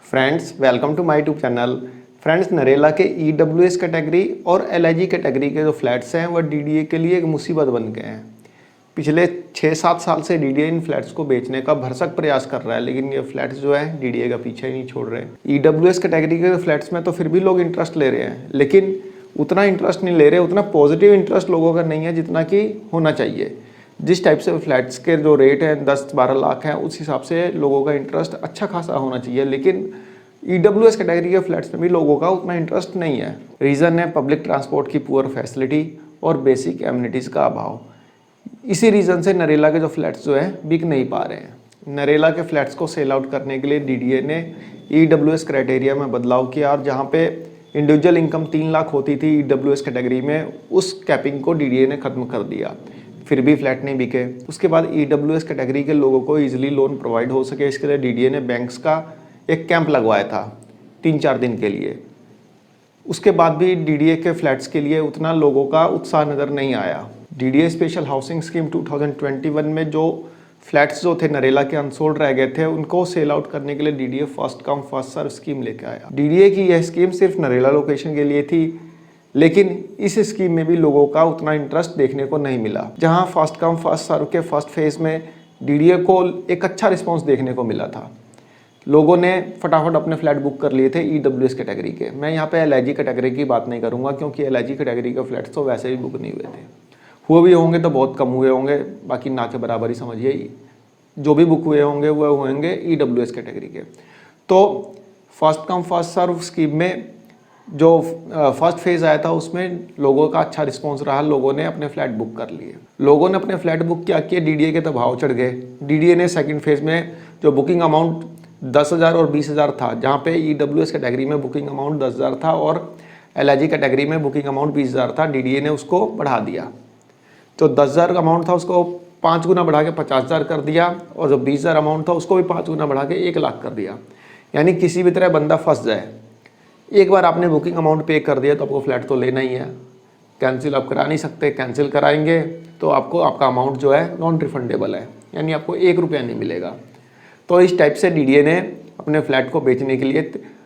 Friends welcome to my YouTube channel. Friends Narela के EWS category और LIG category के जो फ्लैट्स हैं वह डीडीए के लिए एक मुसीबत बन गए हैं। पिछले 6-7 साल से डीडीए इन फ्लैट्स को बेचने का भरसक प्रयास कर रहा है, लेकिन ये फ्लैट्स जो है डीडीए का पीछे ही नहीं छोड़ रहे। ईडब्ल्यूएस कैटेगरी के फ्लैट्स में तो फिर भी लोग इंटरेस्ट ले रहे हैं, लेकिन उतना इंटरेस्ट नहीं ले रहे, उतना पॉजिटिव इंटरेस्ट लोगों का नहीं है जितना कि होना चाहिए। जिस टाइप से फ्लैट्स के जो रेट हैं 10-12 लाख हैं, उस हिसाब से लोगों का इंटरेस्ट अच्छा खासा होना चाहिए, लेकिन ईडब्ल्यूएस कैटेगरी के फ्लैट्स में भी लोगों का उतना इंटरेस्ट नहीं है। रीज़न है पब्लिक ट्रांसपोर्ट की पुअर फैसिलिटी और बेसिक एमिनिटीज़ का अभाव। इसी रीज़न से नरेला के जो फ्लैट्स जो हैं बिक नहीं पा रहे हैं। नरेला के फ्लैट्स को सेल आउट करने के लिए डीडीए ने ईडब्ल्यूएस क्राइटेरिया में बदलाव किया और जहाँ पे इंडिविजुअल इनकम 3 लाख होती थी ईडब्ल्यूएस कैटेगरी में, उस कैपिंग को डीडीए ने ख़त्म कर दिया। फिर भी फ्लैट नहीं बिके। उसके बाद ईडब्ल्यूएस कैटेगरी के लोगों को ईजिली लोन प्रोवाइड हो सके, इसके लिए डीडीए ने बैंक्स का एक कैंप लगवाया था 3-4 दिन के लिए। उसके बाद भी डीडीए के फ्लैट्स के लिए उतना लोगों का उत्साह नज़र नहीं आया। डीडीए स्पेशल हाउसिंग स्कीम 2021 में जो फ्लैट्स जो थे नरेला के अनसोल्ड रह गए थे, उनको सेल आउट करने के लिए DDA first come first serve scheme लेके आया। डीडीए की यह स्कीम सिर्फ नरेला लोकेशन के लिए थी, लेकिन इस स्कीम में भी लोगों का उतना इंटरेस्ट देखने को नहीं मिला। जहां फर्स्ट कम फर्स्ट सर्व के फर्स्ट फेज में डीडीए को एक अच्छा रिस्पांस देखने को मिला था। लोगों ने फटाफट अपने फ्लैट बुक कर लिए थे ईडब्ल्यूएस कैटेगरी के। मैं यहाँ पे एलआईजी कैटेगरी की बात नहीं करूँगा, क्योंकि एलआईजी कैटेगरी के फ्लैट्स तो वैसे भी बुक नहीं हुए थे। हुए भी होंगे तो बहुत कम हुए होंगे, बाकी ना के बराबर ही समझिए। जो भी बुक हुए होंगे वह होंगे ईडब्ल्यूएस कैटेगरी के। तो first come first serve scheme में जो फर्स्ट फेज़ आया था उसमें लोगों का अच्छा रिस्पांस रहा, लोगों ने अपने फ्लैट बुक कर लिए। लोगों ने अपने फ्लैट बुक क्या किए, डीडीए के तो भाव चढ़ गए। डीडीए ने सेकंड फेज़ में जो बुकिंग अमाउंट 10,000 और 20,000 था, जहाँ पे ईडब्ल्यूएस कैटेगरी में बुकिंग अमाउंट 10,000 था और एलआईजी कैटेगरी में बुकिंग अमाउंट 20,000 था, डीडीए ने उसको बढ़ा दिया। तो 10,000 का अमाउंट था उसको 5 गुना बढ़ा के 50,000 कर दिया, और जो 20,000 अमाउंट था उसको भी 5 गुना बढ़ा के 1 लाख कर दिया। यानी किसी भी तरह बंदा फंस जाए। एक बार आपने बुकिंग अमाउंट पे कर दिया तो आपको फ्लैट तो लेना ही है, कैंसिल आप करा नहीं सकते। कैंसिल कराएंगे तो आपको आपका अमाउंट जो है नॉन रिफंडेबल है, यानी आपको 1 रुपया नहीं मिलेगा। तो इस टाइप से डीडीए ने अपने फ्लैट को बेचने के लिए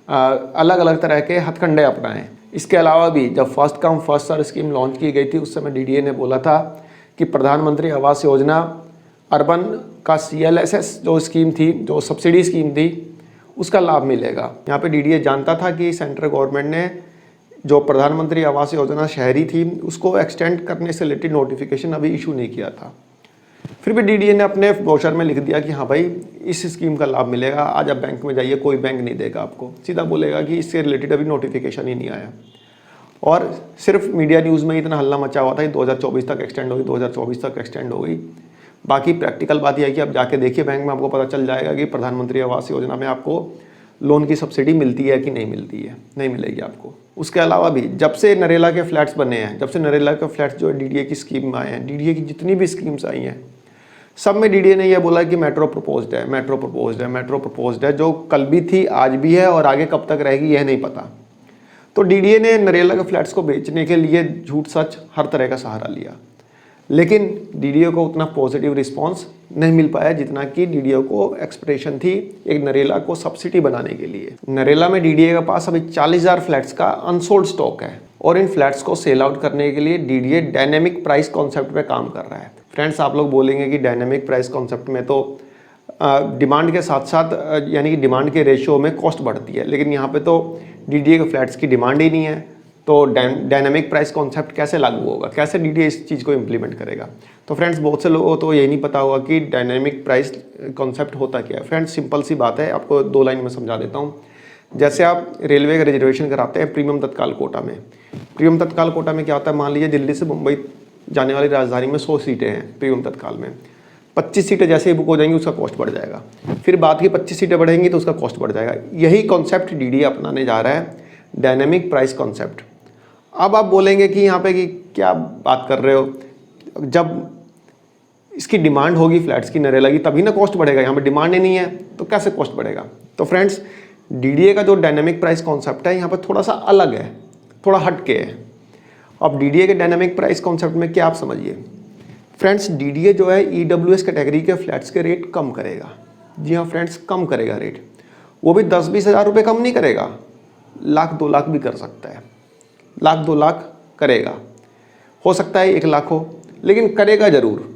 अलग अलग तरह के हथकंडे अपनाए। इसके अलावा भी जब first come first serve scheme launch की गई थी, उस समय डीडीए ने बोला था कि प्रधानमंत्री आवास योजना अर्बन का CLSS जो स्कीम थी, जो सब्सिडी स्कीम थी, उसका लाभ मिलेगा। यहाँ पे डीडीए जानता था कि सेंट्रल गवर्नमेंट ने जो प्रधानमंत्री आवास योजना शहरी थी उसको एक्सटेंड करने से रिलेटेड नोटिफिकेशन अभी इशू नहीं किया था। फिर भी डीडीए ने अपने ब्रोशर में लिख दिया कि हाँ भाई इस स्कीम का लाभ मिलेगा। आज आप बैंक में जाइए, कोई बैंक नहीं देगा आपको, सीधा बोलेगा कि इससे रिलेटेड अभी नोटिफिकेशन ही नहीं आया। और सिर्फ मीडिया न्यूज़ में इतना हल्ला मचा हुआ था कि 2024 तक एक्सटेंड होगी, 2024 तक एक्सटेंड हो गई। बाकी प्रैक्टिकल बात यह है कि आप जाके देखिए बैंक में, आपको पता चल जाएगा कि प्रधानमंत्री आवास योजना में आपको लोन की सब्सिडी मिलती है कि नहीं मिलती है। नहीं मिलेगी आपको। उसके अलावा भी जब से नरेला के फ्लैट्स बने हैं, जब से नरेला के फ्लैट्स जो डीडीए की स्कीम में आए हैं, डीडीए की जितनी भी स्कीम्स आई हैं सब में डीडीए ने यह बोला कि मेट्रो प्रपोज्ड है, मेट्रो प्रपोज्ड है, मेट्रो प्रपोज्ड है। जो कल भी थी, आज भी है और आगे कब तक रहेगी यह नहीं पता। तो डीडीए ने नरेला के फ्लैट्स को बेचने के लिए झूठ सच हर तरह का सहारा लिया, लेकिन डीडीए को उतना पॉजिटिव रिस्पांस नहीं मिल पाया जितना कि डीडीए को एक्सपेक्टेशन थी एक नरेला को सब्सिडी बनाने के लिए। नरेला में डीडीए के पास अभी 40,000 फ्लैट्स का अनसोल्ड स्टॉक है और इन फ्लैट्स को सेल आउट करने के लिए डीडीए डायनेमिक प्राइस कॉन्सेप्ट पे काम कर रहा है। फ्रेंड्स, आप लोग बोलेंगे कि डायनेमिक प्राइस कॉन्सेप्ट में तो डिमांड के साथ साथ यानी कि डिमांड के रेशियो में कॉस्ट बढ़ती है, लेकिन यहाँ पे तो डीडीए के फ्लैट्स की डिमांड ही नहीं है, तो डायनामिक प्राइस कॉन्सेप्ट कैसे लागू होगा, कैसे डीडीए इस चीज़ को इम्प्लीमेंट करेगा। तो फ्रेंड्स, बहुत से लोगों को तो यही नहीं पता होगा कि डायनामिक प्राइस कॉन्सेप्ट होता क्या है। फ्रेंड्स, सिंपल सी बात है, आपको 2 लाइन में समझा देता हूँ। जैसे आप रेलवे का रिजर्वेशन कराते हैं प्रीमियम तत्काल कोटा में। प्रीमियम तत्काल कोटा में क्या होता है, मान लीजिए दिल्ली से मुंबई जाने वाली राजधानी में 100 सीटें हैं प्रीमियम तत्काल में। 25 सीटें जैसे ही बुक हो जाएंगी उसका कॉस्ट बढ़ जाएगा, फिर बाद की 25 सीटें बढ़ेंगी तो उसका कॉस्ट बढ़ जाएगा। यही कॉन्सेप्ट डीडीए अपनाने जा रहा है, डायनेमिक प्राइस कॉन्सेप्ट। अब आप बोलेंगे कि यहाँ पे कि क्या बात कर रहे हो, जब इसकी डिमांड होगी फ्लैट्स की नरेला की तभी ना कॉस्ट बढ़ेगा, यहाँ पे डिमांड ही नहीं है तो कैसे कॉस्ट बढ़ेगा। तो फ्रेंड्स, डीडीए का जो डायनेमिक प्राइस कॉन्सेप्ट है यहाँ पे थोड़ा सा अलग है, थोड़ा हटके है। अब डीडीए के डायनेमिक प्राइस कॉन्सेप्ट में क्या आप समझिए फ्रेंड्स, डीडीए जो है ईडब्ल्यूएस कैटेगरी के फ्लैट्स के रेट कम करेगा। जी हाँ फ्रेंड्स, कम करेगा रेट। वो भी 10-20 हज़ार रुपये कम नहीं करेगा, 1,00,000-2 लाख भी कर सकता है, 1,00,000-2 लाख करेगा, हो सकता है 1 लाख हो, लेकिन करेगा ज़रूर।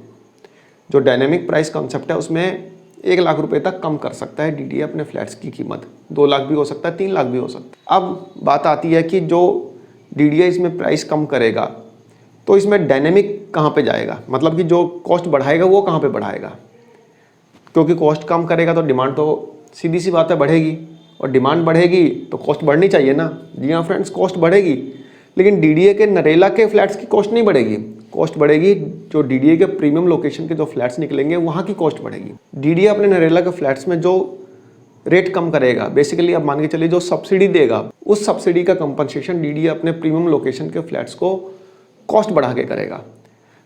जो डायनेमिक प्राइस कॉन्सेप्ट है उसमें 1 लाख रुपए तक कम कर सकता है डीडीए अपने फ्लैट्स की कीमत, 2 लाख भी हो सकता है, 3 लाख भी हो सकता है। अब बात आती है कि जो डीडीए इसमें प्राइस कम करेगा तो इसमें डायनेमिक कहाँ पे जाएगा, मतलब कि जो कॉस्ट बढ़ाएगा वो कहाँ पे बढ़ाएगा, क्योंकि कॉस्ट कम करेगा तो डिमांड तो सीधी सी बात है बढ़ेगी, और डिमांड बढ़ेगी तो कॉस्ट बढ़नी चाहिए ना। जी हाँ फ्रेंड्स, कॉस्ट बढ़ेगी, लेकिन डीडीए के नरेला के फ्लैट्स की कॉस्ट नहीं बढ़ेगी, कॉस्ट बढ़ेगी जो डीडीए के प्रीमियम लोकेशन के जो फ्लैट्स निकलेंगे वहाँ की कॉस्ट बढ़ेगी। डीडीए अपने नरेला के फ्लैट्स में जो रेट कम करेगा, बेसिकली अब मान के चलिए जो सब्सिडी देगा, उस सब्सिडी का कंपनसेशन डीडीए अपने प्रीमियम लोकेशन के फ्लैट्स को कॉस्ट बढ़ा के करेगा।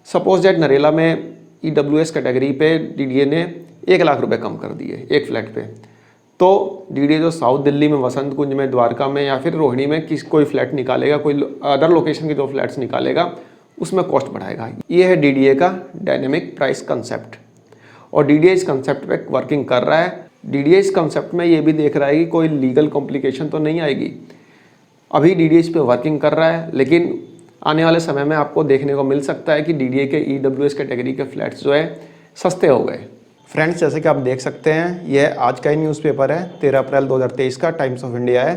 सपोज दैट नरेला में ईडब्ल्यूएस कैटेगरी पे डीडीए ने 1 लाख रुपए कम कर दिए एक फ्लैट पे, तो डीडीए जो साउथ दिल्ली में, वसंत कुंज में, द्वारका में या फिर रोहिणी में कोई फ्लैट निकालेगा, कोई अदर लोकेशन के जो फ्लैट्स निकालेगा उसमें कॉस्ट बढ़ाएगा। ये है डीडीए का डायनेमिक प्राइस कंसेप्ट, और डीडीए इस कंसेप्ट पे वर्किंग कर रहा है। डीडीए इस कंसेप्ट में ये भी देख रहा है कि कोई लीगल कॉम्प्लिकेशन तो नहीं आएगी। अभी डीडीए इस पे वर्किंग कर रहा है, लेकिन आने वाले समय में आपको देखने को मिल सकता है कि डीडीए के ईडब्ल्यूएस कैटेगरी के फ्लैट्स जो है सस्ते हो गए। फ्रेंड्स, जैसे कि आप देख सकते हैं, यह आज का ही न्यूज़पेपर है, 13 अप्रैल 2023 का, टाइम्स ऑफ इंडिया है।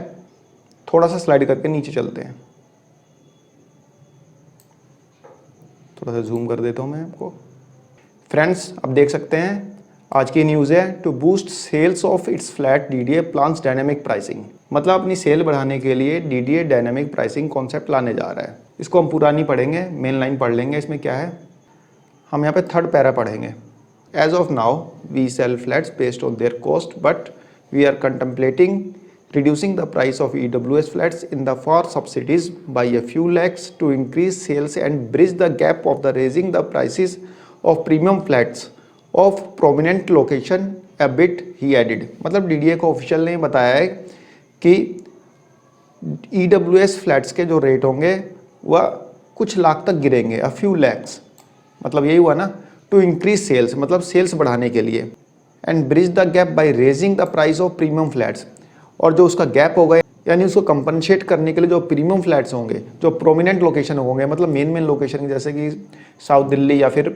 थोड़ा सा स्लाइड करके नीचे चलते हैं, थोड़ा सा जूम कर देता हूँ मैं आपको। फ्रेंड्स, आप देख सकते हैं आज की न्यूज़ है, to boost sales of its flat DDA plans dynamic pricing. मतलब अपनी सेल बढ़ाने के लिए डीडीए डायनेमिक प्राइसिंग कॉन्सेप्ट लाने जा रहा है। इसको हम पूरा नहीं पढ़ेंगे, मेन लाइन पढ़ लेंगे। इसमें क्या है, हम यहाँ पे 3rd पैरा पढ़ेंगे। As of now we sell flats based on their cost, but we are contemplating reducing the price of EWS flats in the for subsidies by a few lakhs to increase sales and bridge the gap of the raising the prices of premium flats of prominent location a bit, he added। मतलब DDA को official ने बताया है कि EWS flats के जो rate होंगे वह कुछ लाख तक गिरेंगे, a few lakhs, मतलब यही हुआ ना, टू इंक्रीज सेल्स, मतलब सेल्स बढ़ाने के लिए, and bridge the gap by raising the price of premium flats, और जो उसका गैप होगा यानी उसको कंपनसेट करने के लिए जो प्रीमियम फ्लैट्स होंगे, जो प्रोमिनेंट लोकेशन होंगे, मतलब मेन लोकेशन जैसे कि साउथ दिल्ली या फिर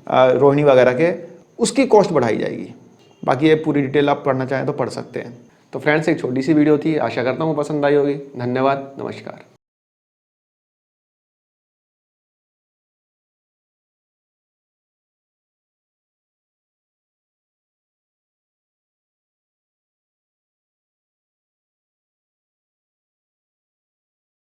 रोहिणी वगैरह के, उसकी कॉस्ट बढ़ाई जाएगी। बाकी ये पूरी डिटेल आप पढ़ना चाहें तो पढ़ सकते हैं। तो फ्रेंड्स, एक छोटी सी वीडियो थी, आशा करता हूँ पसंद आई होगी। धन्यवाद, नमस्कार।